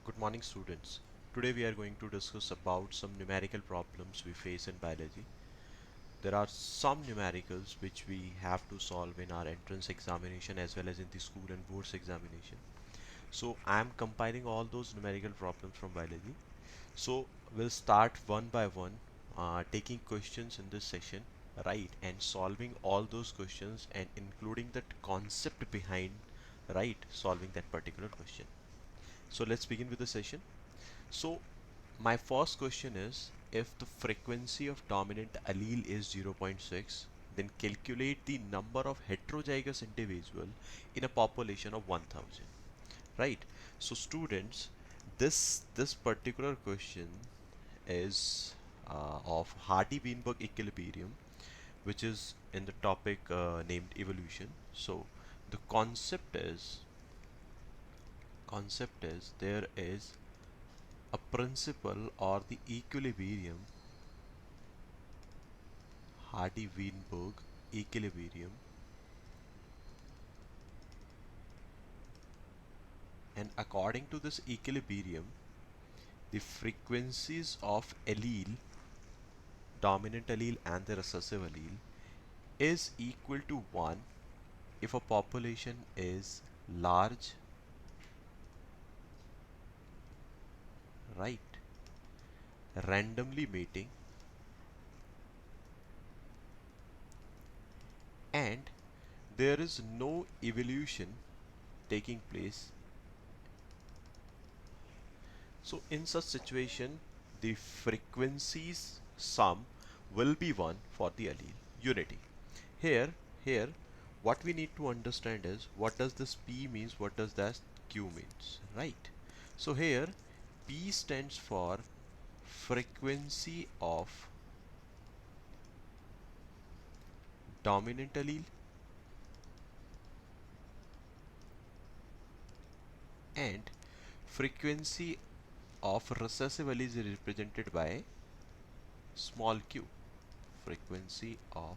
Good morning, students. Today we are going to discuss about some numerical problems we face in biology. There are some numericals which we have to solve in our entrance examination as well as in the school and boards examination. So I am compiling all those numerical problems from biology. So we'll start one by one, taking questions in this session, right, and solving all those questions and including the concept behind, right, solving that particular question. So let's begin with the session. So my first question is, if the frequency of dominant allele is 0.6, then calculate the number of heterozygous individual in a population of 1000. Right? So students, this particular question is of Hardy-Weinberg equilibrium, which is in the topic named evolution. So the concept is there is a principle or the equilibrium, Hardy-Weinberg equilibrium, and according to this equilibrium, the frequencies of allele, dominant allele and the recessive allele, is equal to 1 if a population is large, right, randomly mating, and there is no evolution taking place. So in such situation, the frequencies sum will be 1 for the allele unity. Here, what we need to understand is what does this P means, what does that Q means, right? So here, P stands for frequency of dominant allele and frequency of recessive allele is represented by small q. Frequency of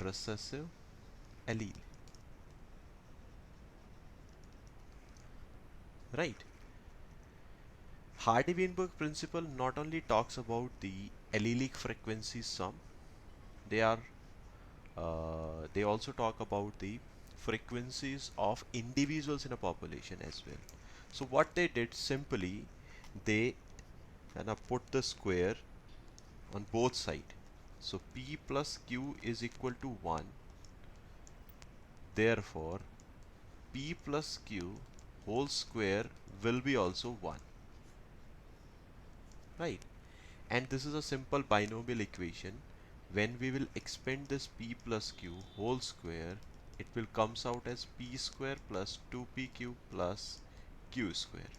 recessive allele, right? Hardy-Weinberg principle not only talks about the allelic frequency sum, they are they also talk about the frequencies of individuals in a population as well. So what they did simply, they put the square on both sides. So P plus Q is equal to 1. Therefore, P plus Q whole square will be also 1. Right? And this is a simple binomial equation. When we will expand this P plus Q whole square, it will comes out as P square plus 2PQ plus Q square.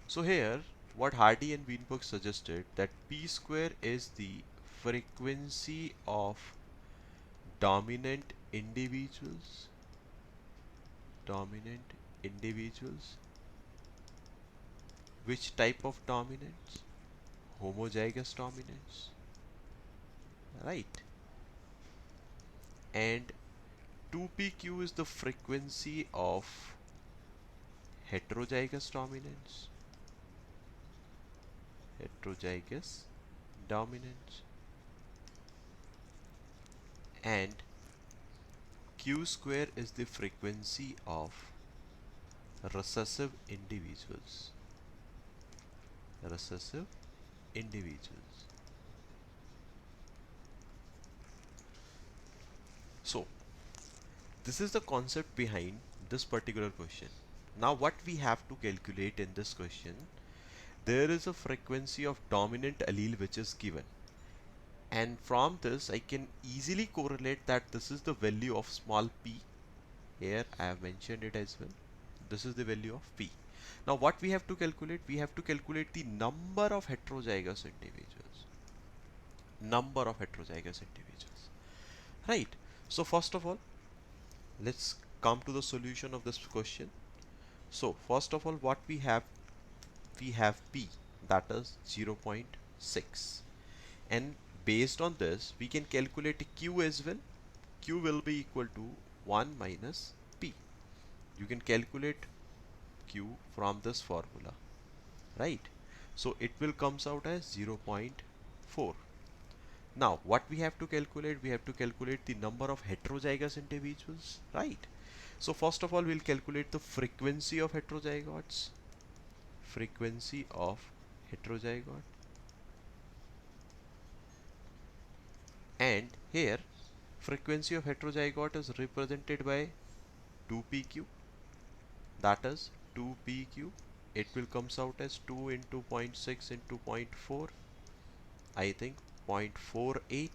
So here, what Hardy and Weinberg suggested, that P square is the frequency of dominant individuals, dominant individuals. Which type of dominance? Homozygous dominance, right? And 2PQ is the frequency of heterozygous dominance, heterozygous dominance, and Q square is the frequency of recessive individuals, recessive individuals. So this is the concept behind this particular question. Now what we have to calculate in this question, there is a frequency of dominant allele which is given, and from this I can easily correlate that this is the value of small p. Here I have mentioned it as well. This is the value of p. Now what we have to calculate, we have to calculate the number of heterozygous individuals, number of heterozygous individuals, right? So first of all, let's come to the solution of this question. So first of all, what we have p, that is 0.6, and based on this we can calculate q as well. Q will be equal to 1 minus p. You can calculate q from this formula, right? So it will comes out as 0.4. Now what we have to calculate? We have to calculate the number of heterozygous individuals, right? So first of all, we'll calculate the frequency of heterozygotes. Frequency of heterozygote, and here frequency of heterozygote is represented by 2pq, that is 2pq. It will comes out as 2 into zero point 0.6 into 0.4, I think 0.48.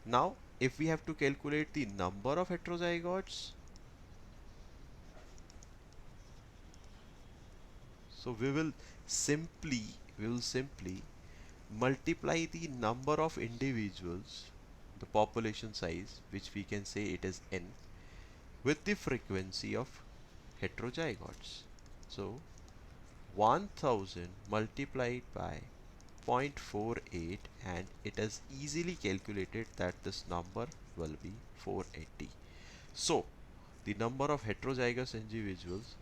Now if we have to calculate the number of heterozygotes, so we will simply multiply the number of individuals, the population size, which we can say it is n, with the frequency of heterozygotes. So 1000 multiplied by 0.48, and it is easily calculated that this number will be 480. So the number of heterozygous individuals,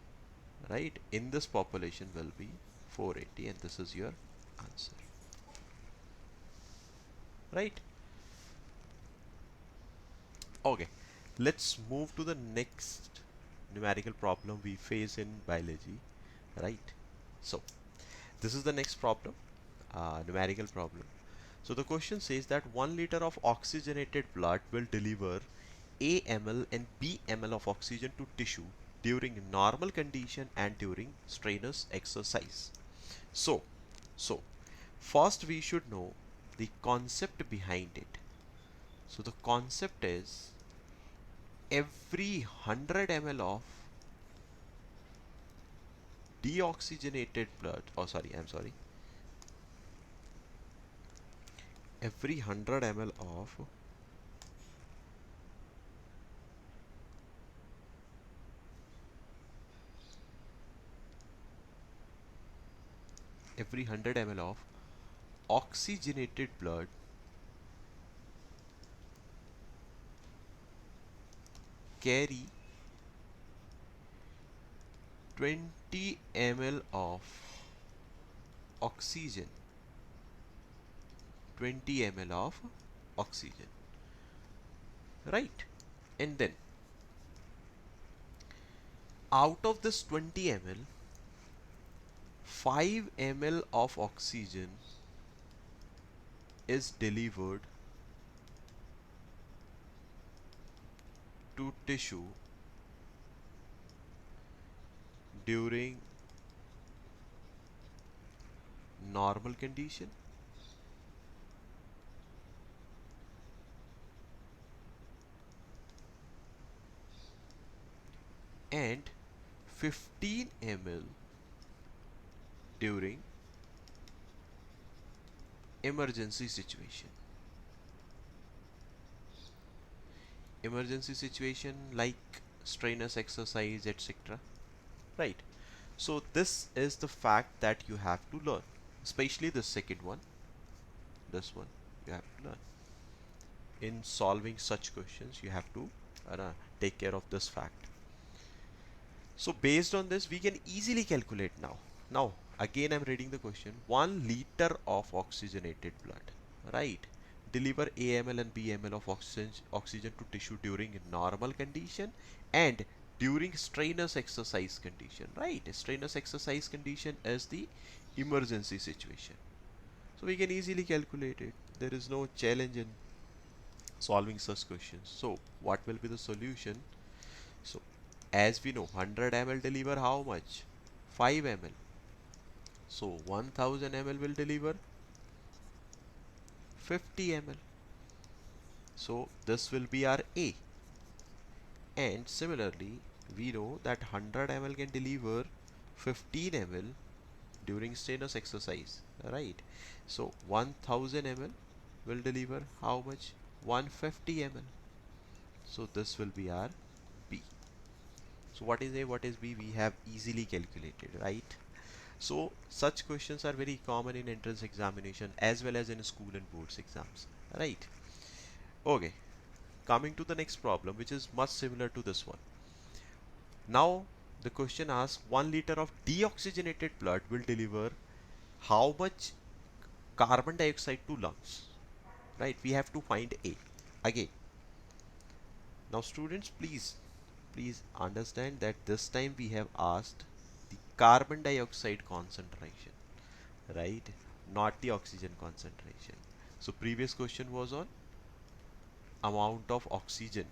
right, in this population will be 480, and this is your answer, right? Okay, let's move to the next numerical problem we face in biology, right? So this is the next problem, numerical problem. So the question says that 1 liter of oxygenated blood will deliver A ml and B ml of oxygen to tissue during normal condition and during strenuous exercise. So, so first we should know the concept behind it. So the concept is every 100 ml of deoxygenated blood, oh sorry, I'm sorry, every 100 ml of every 100 ml of oxygenated blood carry 20 ml of oxygen, 20 ml of oxygen, right? And then out of this 20 ml, 5 ml of oxygen is delivered to tissue during normal condition and 15 ml during emergency situation. Emergency situation like strenuous exercise, etc., right? So this is the fact that you have to learn, especially the second one. This one you have to learn. In solving such questions, you have to take care of this fact. So based on this, we can easily calculate now. Now again, I'm reading the question. 1 liter of oxygenated blood, right, deliver AML and BML of oxygen to tissue during normal condition and during strenuous exercise condition, right? Strenuous exercise condition is the emergency situation. So we can easily calculate it. There is no challenge in solving such questions. So what will be the solution? So as we know, 100 ml deliver how much? 5 ml. So 1000 ml will deliver 50 ml. So this will be our A. And similarly, we know that 100 ml can deliver 15 ml during strenuous exercise, right? So 1000 ml will deliver how much? 150 ml. So this will be our B. So what is A, what is B? We have easily calculated, right? So such questions are very common in entrance examination as well as in school and boards exams, right? Okay, coming to the next problem, which is much similar to this one. Now the question asks 1 liter of deoxygenated blood will deliver how much carbon dioxide to lungs, right? We have to find A. Again, now students, please understand that this time we have asked the carbon dioxide concentration, right? Not the oxygen concentration. So previous question was on amount of oxygen,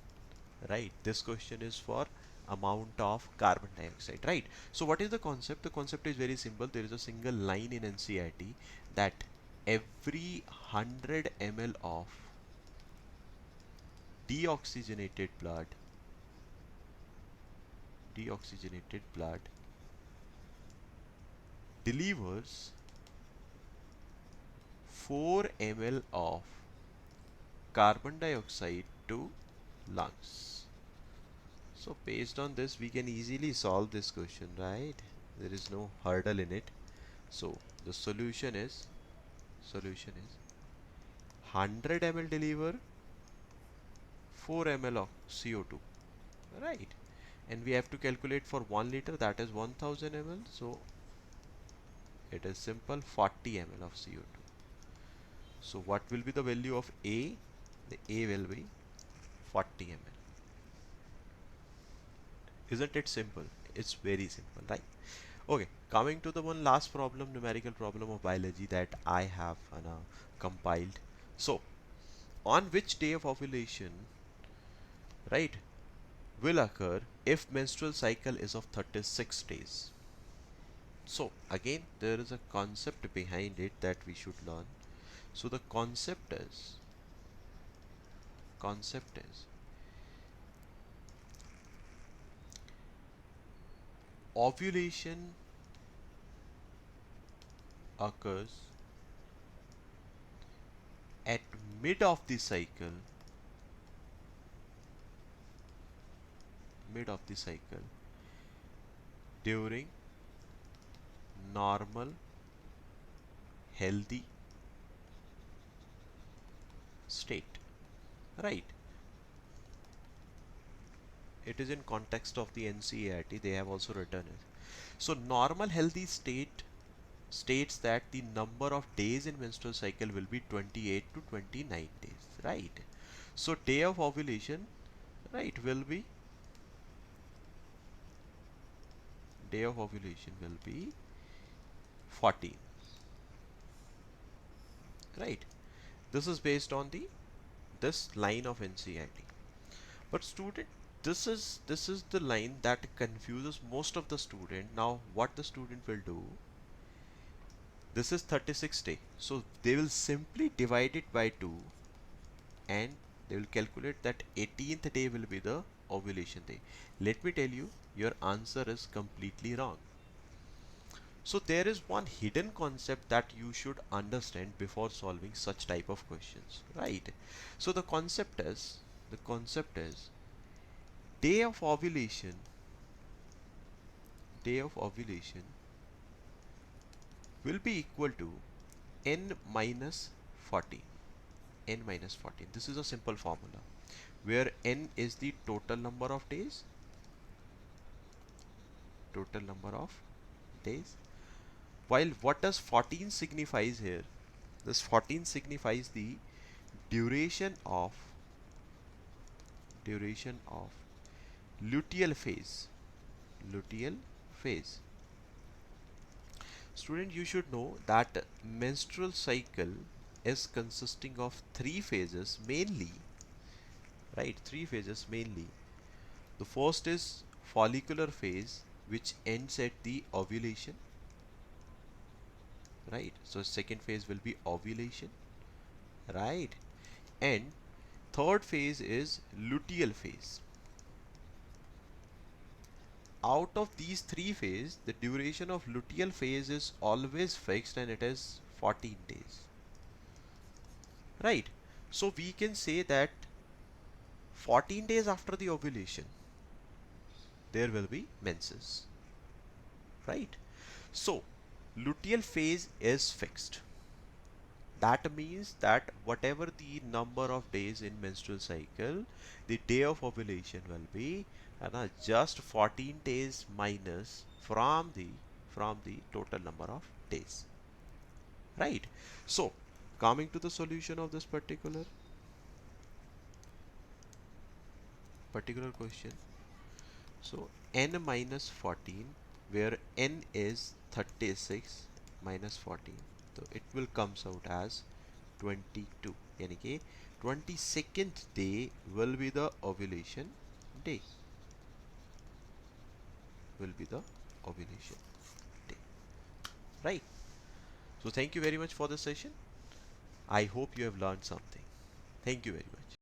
right? This question is for amount of carbon dioxide, right? So what is the concept? The concept is very simple. There is a single line in NCERT that every 100 ml of deoxygenated blood deoxygenated blood delivers 4 ml of carbon dioxide to lungs. So based on this we can easily solve this question, right? There is no hurdle in it. So the solution is 100 ml deliver 4 ml of CO2, right? And we have to calculate for 1 liter, that is 1000 ml. So it is simple, 40 ml of CO2. So what will be the value of A? The A will be 40 ml. Isn't it simple? It's very simple, right? Okay, coming to the one last problem, numerical problem of biology that I have compiled. So on which day of ovulation, right, will occur if menstrual cycle is of 36 days? So again, there is a concept behind it that we should learn. So the concept is ovulation occurs at mid of the cycle during normal healthy state, right? It is in context of the NCERT, they have also written it. So normal healthy state states that the number of days in menstrual cycle will be 28 to 29 days, right? So day of ovulation, right, will be 14, right? This is based on this line of NCERT. But student, this is the line that confuses most of the student. Now what the student will do, this is 36 day, so they will simply divide it by 2 and they will calculate that 18th day will be the ovulation day. Let me tell you, your answer is completely wrong. So there is one hidden concept that you should understand before solving such type of questions, right? So the concept is day of ovulation will be equal to n minus 14. This is a simple formula where n is the total number of days, while what does 14 signifies here? This 14 signifies the duration of luteal phase. Student, you should know that menstrual cycle is consisting of three phases mainly, right? Three phases mainly. The first is follicular phase, which ends at the ovulation, right? So second phase will be ovulation, right? And third phase is luteal phase. Out of these three phases, the duration of luteal phase is always fixed and it is 14 days, right? So we can say that 14 days after the ovulation there will be menses, right? So luteal phase is fixed. That means that whatever the number of days in menstrual cycle, the day of ovulation will be है ना, just 14 days minus from the total number of days, right? So coming to the solution of this particular question, so n minus 14, where n is 36 minus 14, so it will comes out as 22, यानी कि 22nd day will be the ovulation day, will be the ovulation day, right? So thank you very much for the session. I hope you have learned something. Thank you very much.